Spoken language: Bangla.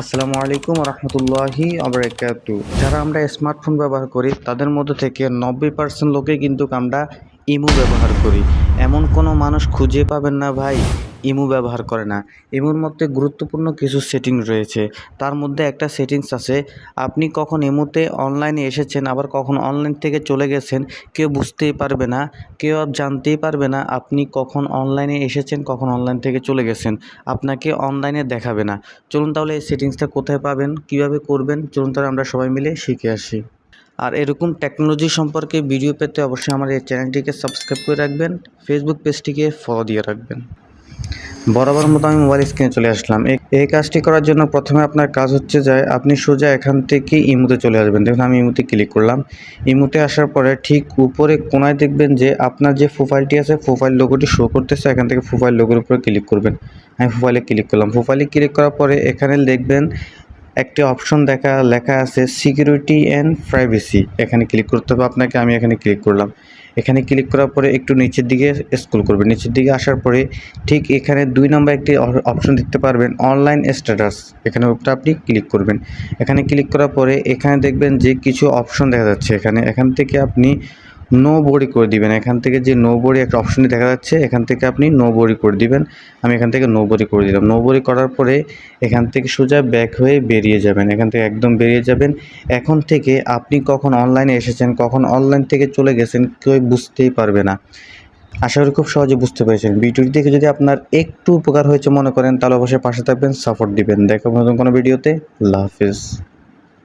আসসালামু আলাইকুম রহমতুল্লাহি আবরাকাতু। যারা আমরা স্মার্টফোন ব্যবহার করি তাদের মধ্যে থেকে 90% লোকে কিন্তু আমরা ইমো ব্যবহার করি। এমন কোনো মানুষ খুঁজে পাবেন না ভাই ইমো ব্যবহার করে না। ইমোর মধ্যে গুরুত্বপূর্ণ কিছু সেটিং রয়েছে। তার মধ্যে একটা সেটিংস আছে, আপনি কখন ইমোতে অনলাইনে এসেছেন আবার কখন অনলাইন থেকে চলে গেছেন কেউ বুঝতেই পারবে না, কেউ জানতেই পারবে না আপনি কখন অনলাইনে এসেছেন কখন অনলাইন থেকে চলে গেছেন, আপনাকে অনলাইনে দেখাবে না। চলুন তাহলে এই সেটিংসটা কোথায় পাবেন, কিভাবে করবেন, চলুন তাহলে আমরা সবাই মিলে শিখে আসি। আর এরকম টেকনোলজি সম্পর্কে ভিডিও পেতে অবশ্যই আমার এই চ্যানেলটিকে সাবস্ক্রাইব করে রাখবেন, ফেসবুক পেজটিকে ফলো দিয়ে রাখবেন। বরাবর মতো আমি মোবাইল স্ক্রিনে চলে আসলাম। এই কাজটি করার জন্য প্রথমে আপনার কাজ হচ্ছে যে আপনি সোজা এখান থেকে ইমোতে চলে আসবেন। দেখুন আমি ইমোতে ক্লিক করলাম। ইমোতে আসার পরে ঠিক উপরে কোনায় দেখবেন যে আপনার যে প্রোফাইলটি আছে প্রোফাইল লোগোটি শো করতেছে, এখান থেকে প্রোফাইল লোগোর উপরে ক্লিক করবেন। আমি প্রোফাইলে ক্লিক করলাম। প্রোফাইলে ক্লিক করার পরে এখানে দেখবেন একটি অপশন লেখা আছে সিকিউরিটি অ্যান্ড প্রাইভেসি, এখানে ক্লিক করতে হবে আপনাকে। আমি এখানে ক্লিক করলাম। এখানে ক্লিক করার পরে একটু নিচের দিকে স্ক্রল করবেন। নিচের দিকে আসার পরে ঠিক এখানে 2 নম্বর একটি অপশন দেখতে পারবেন অনলাইন স্ট্যাটাস, এখানে উপরে আপনি ক্লিক করবেন। এখানে ক্লিক করার পরে এখানে দেখবেন যে কিছু অপশন দেখা যাচ্ছে, এখান থেকে আপনি নো বডি করে দিবেন। এখান থেকে যে নো বডি একটা অপশনটি দেখা যাচ্ছে, এখান থেকে আপনি নো বডি করে দিবেন। আমি এখান থেকে নো বডি করে দিলাম। নো বডি করার পরে এখান থেকে সোজা ব্যাক হয়ে বেরিয়ে যাবেন, এখান থেকে একদম বেরিয়ে যাবেন। এখন থেকে আপনি কখন অনলাইনে এসেছেন কখন অনলাইন থেকে চলে গেছেন কেউ বুঝতেই পারবে না। আশা করি খুব সহজে বুঝতে পেরেছেন। ভিডিওটি দেখে যদি আপনার একটু উপকার হয়েছে মনে করেন তাহলে অবশ্যই পাশে থাকবেন, সাপোর্ট দিবেন। দেখা হবে নতুন কোনো ভিডিওতে। আল্লাহ হাফিজ।